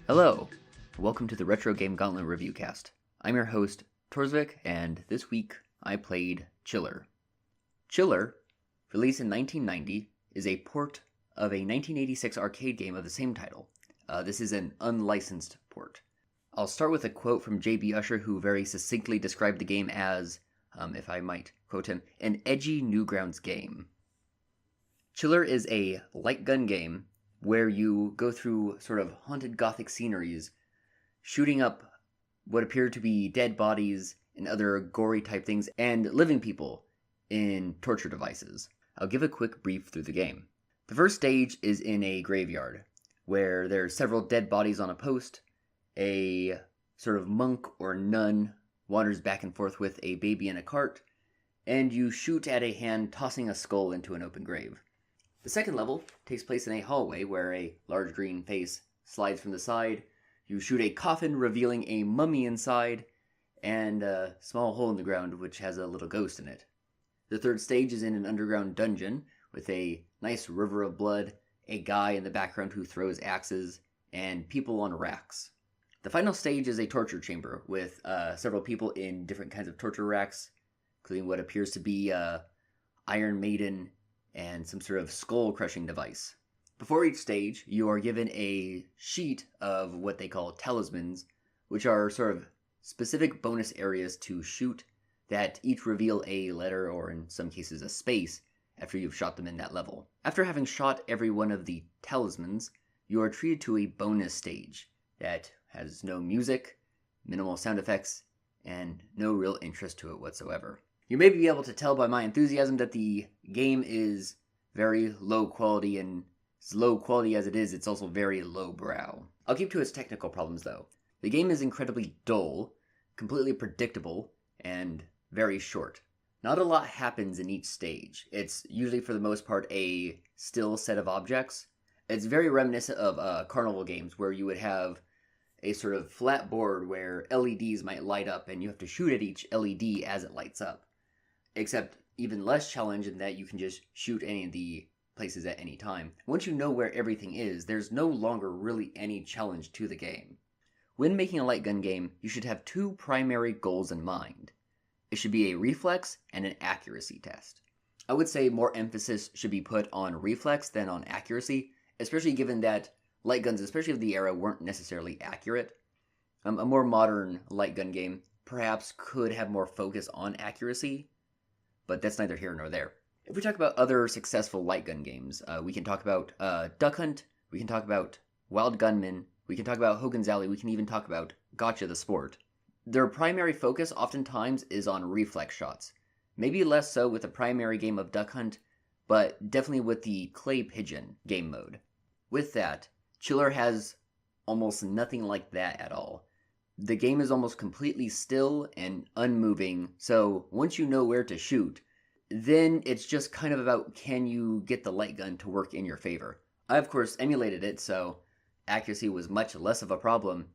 Hello, welcome to the Retro Game Gauntlet Reviewcast. I'm your host, Torsvik, and this week I played Chiller. Chiller, released in 1990, is a port of a 1986 arcade game of the same title. This is an unlicensed port. I'll start with a quote from J.B. Usher, who very succinctly described the game as, if I might quote him, an edgy Newgrounds game. Chiller is a light gun game where you go through sort of haunted gothic sceneries, shooting up what appear to be dead bodies and other gory type things, and living people in torture devices. I'll give a quick brief through the game. The first stage is in a graveyard, where there are several dead bodies on a post. A sort of monk or nun wanders back and forth with a baby in a cart, and you shoot at a hand tossing a skull into an open grave. The second level takes place in a hallway where a large green face slides from the side. You shoot a coffin revealing a mummy inside, and a small hole in the ground which has a little ghost in it. The third stage is in an underground dungeon with a nice river of blood, a guy in the background who throws axes, and people on racks. The final stage is a torture chamber with several people in different kinds of torture racks, including what appears to be Iron Maiden and some sort of skull-crushing device. Before each stage, you are given a sheet of what they call talismans, which are sort of specific bonus areas to shoot that each reveal a letter, or in some cases a space, after you've shot them in that level. After having shot every one of the talismans, you are treated to a bonus stage that has no music, minimal sound effects, and no real interest to it whatsoever. You may be able to tell by my enthusiasm that the game is very low quality, and as low quality as it is, it's also very lowbrow. I'll keep to its technical problems though. The game is incredibly dull, completely predictable, and very short. Not a lot happens in each stage. It's usually for the most part a still set of objects. It's very reminiscent of carnival games where you would have a sort of flat board where LEDs might light up and you have to shoot at each LED as it lights up. Except even less challenge in that you can just shoot any of the places at any time. Once you know where everything is, there's no longer really any challenge to the game. When making a light gun game, you should have two primary goals in mind. It should be a reflex and an accuracy test. I would say more emphasis should be put on reflex than on accuracy, especially given that light guns, especially of the era, weren't necessarily accurate. A more modern light gun game perhaps could have more focus on accuracy, but that's neither here nor there. If we talk about other successful light gun games, we can talk about Duck Hunt, we can talk about Wild Gunman, we can talk about Hogan's Alley, we can even talk about Gotcha the Sport. Their primary focus oftentimes is on reflex shots. Maybe less so with the primary game of Duck Hunt, but definitely with the Clay Pigeon game mode. With that, Chiller has almost nothing like that at all. The game is almost completely still and unmoving, so once you know where to shoot, then it's just kind of about can you get the light gun to work in your favor. I of course emulated it, so accuracy was much less of a problem,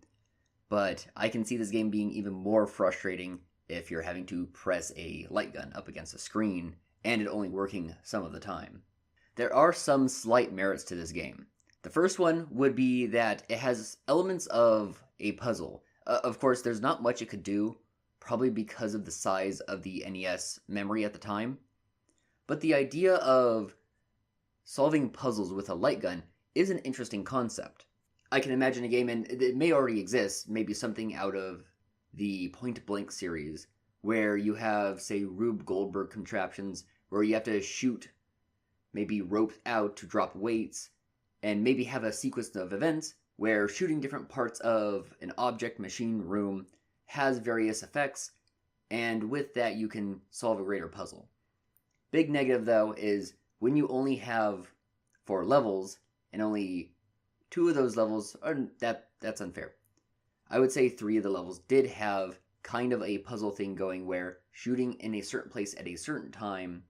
but I can see this game being even more frustrating if you're having to press a light gun up against a screen and it only working some of the time. There are some slight merits to this game. The first one would be that it has elements of a puzzle. Of course, there's not much it could do, probably because of the size of the NES memory at the time. But the idea of solving puzzles with a light gun is an interesting concept. I can imagine a game, and it may already exist, maybe something out of the Point Blank series, where you have, say, Rube Goldberg contraptions, where you have to shoot maybe ropes out to drop weights, and maybe have a sequence of events where shooting different parts of an object, machine, room has various effects, and with that you can solve a greater puzzle. Big negative, though, is when you only have 4 levels, and only 2 of those levels are... that's unfair. I would say 3 of the levels did have kind of a puzzle thing going where shooting in a certain place at a certain time,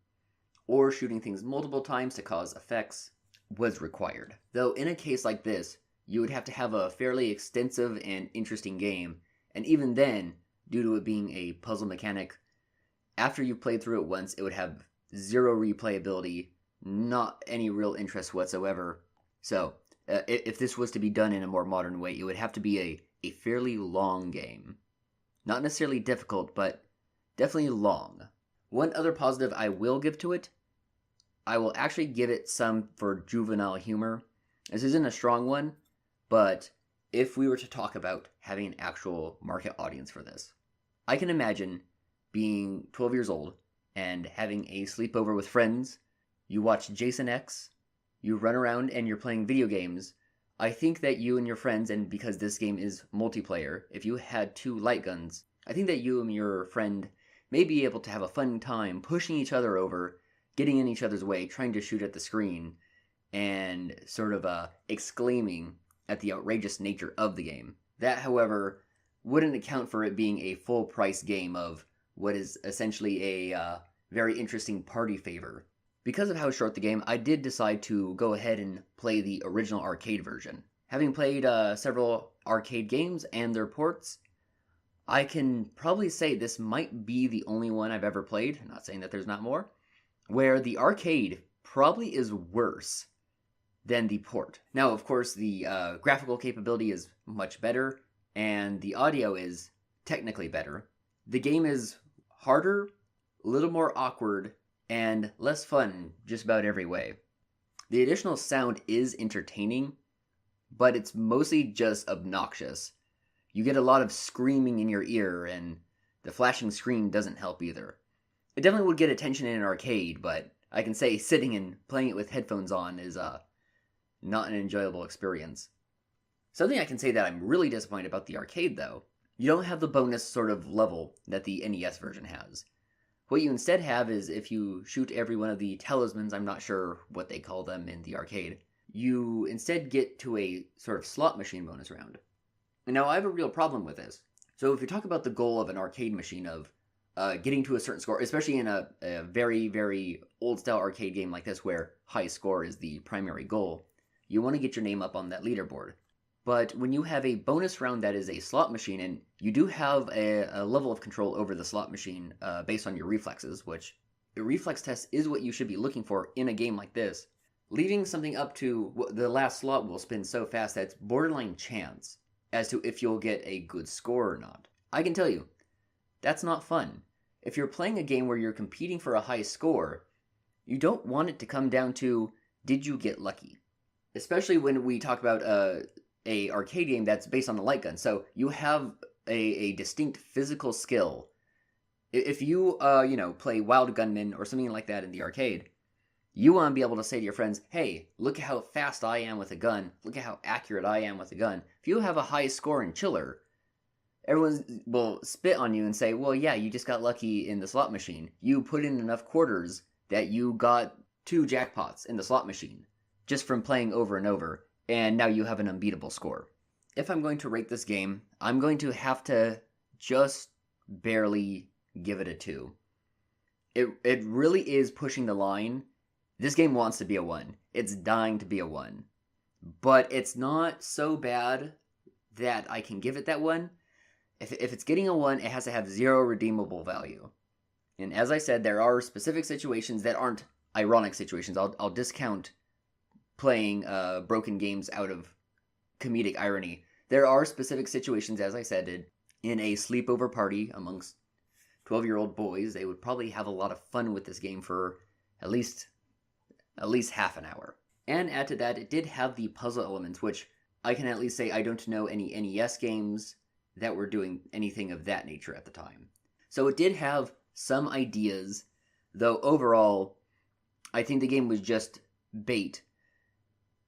or shooting things multiple times to cause effects, was required. Though in a case like this, you would have to have a fairly extensive and interesting game, and even then, due to it being a puzzle mechanic, after you've played through it once, it would have 0 replayability, not any real interest whatsoever. So, if this was to be done in a more modern way, it would have to be a fairly long game. Not necessarily difficult, but definitely long. One other positive I will give to it, I will actually give it some for juvenile humor. This isn't a strong one, but if we were to talk about having an actual market audience for this, I can imagine being 12 years old and having a sleepover with friends. You watch Jason X, you run around and you're playing video games. I think that you and your friends, and because this game is multiplayer, if you had 2 light guns, I think that you and your friend may be able to have a fun time pushing each other over, getting in each other's way, trying to shoot at the screen, and sort of exclaiming at the outrageous nature of the game. That, however, wouldn't account for it being a full-price game of what is essentially a very interesting party favor. Because of how short the game, I did decide to go ahead and play the original arcade version. Having played several arcade games and their ports, I can probably say this might be the only one I've ever played, I'm not saying that there's not more, where the arcade probably is worse than the port. Now, of course, the graphical capability is much better, and the audio is technically better. The game is harder, a little more awkward, and less fun just about every way. The additional sound is entertaining, but it's mostly just obnoxious. You get a lot of screaming in your ear, and the flashing screen doesn't help either. It definitely would get attention in an arcade, but I can say sitting and playing it with headphones on is not an enjoyable experience. Something I can say that I'm really disappointed about the arcade, though, you don't have the bonus sort of level that the NES version has. What you instead have is if you shoot every one of the talismans, I'm not sure what they call them in the arcade, you instead get to a sort of slot machine bonus round. And now I have a real problem with this. So if you talk about the goal of an arcade machine of getting to a certain score, especially in a very, very old-style arcade game like this where high score is the primary goal, you want to get your name up on that leaderboard. But when you have a bonus round that is a slot machine, and you do have a level of control over the slot machine based on your reflexes, which a reflex test is what you should be looking for in a game like this, leaving something up to the last slot will spin so fast that it's borderline chance as to if you'll get a good score or not. I can tell you, that's not fun. If you're playing a game where you're competing for a high score, you don't want it to come down to, did you get lucky? Especially when we talk about a arcade game that's based on the light gun. So you have a distinct physical skill. If you, play Wild Gunman or something like that in the arcade, you want to be able to say to your friends, hey, look at how fast I am with a gun. Look at how accurate I am with a gun. If you have a high score in Chiller, everyone will spit on you and say, well, yeah, you just got lucky in the slot machine. You put in enough quarters that you got 2 jackpots in the slot machine just from playing over and over, and now you have an unbeatable score. If I'm going to rate this game, I'm going to have to just barely give it a 2. It really is pushing the line. This game wants to be a 1. It's dying to be a 1. But it's not so bad that I can give it that 1. If it's getting a 1, it has to have 0 redeemable value. And as I said, there are specific situations that aren't ironic situations. I'll discount playing broken games out of comedic irony. There are specific situations, as I said, in a sleepover party amongst 12-year-old boys. They would probably have a lot of fun with this game for at least half an hour. And add to that, it did have the puzzle elements, which I can at least say I don't know any NES games that were doing anything of that nature at the time. So it did have some ideas, though overall, I think the game was just bait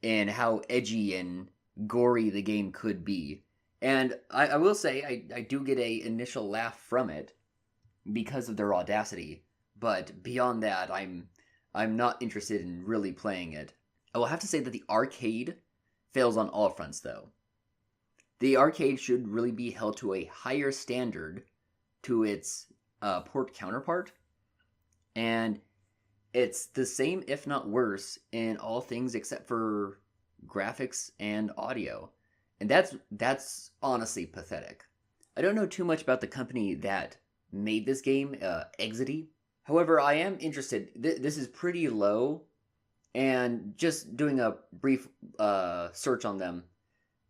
in how edgy and gory the game could be. And I will say, I do get a initial laugh from it because of their audacity, but beyond that, I'm not interested in really playing it. I will have to say that the arcade fails on all fronts, though. The arcade should really be held to a higher standard to its port counterpart, and it's the same, if not worse, in all things except for graphics and audio. And that's honestly pathetic. I don't know too much about the company that made this game, Exity. However, I am interested. This is pretty low And just doing a brief search on them,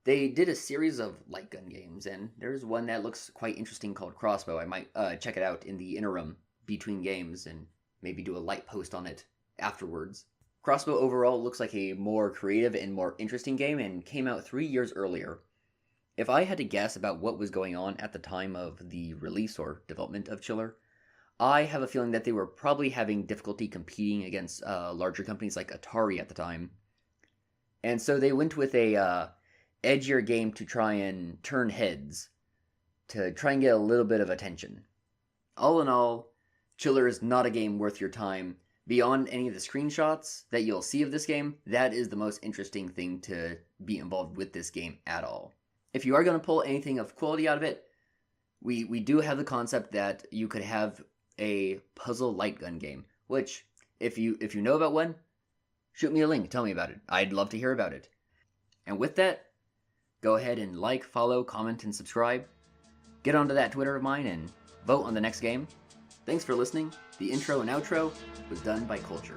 they did a series of light gun games, and there's one that looks quite interesting called Crossbow. I might check it out in the interim between games and maybe do a light post on it afterwards. Crossbow overall looks like a more creative and more interesting game and came out 3 years earlier. If I had to guess about what was going on at the time of the release or development of Chiller, I have a feeling that they were probably having difficulty competing against larger companies like Atari at the time. And so they went with a edgier game to try and turn heads, to try and get a little bit of attention. All in all, Chiller is not a game worth your time. Beyond any of the screenshots that you'll see of this game, that is the most interesting thing to be involved with this game at all. If you are going to pull anything of quality out of it, we do have the concept that you could have a puzzle light gun game, which, if you know about one, shoot me a link, tell me about it. I'd love to hear about it. And with that, go ahead and like, follow, comment, and subscribe. Get onto that Twitter of mine and vote on the next game. Thanks for listening. The intro and outro was done by Culture.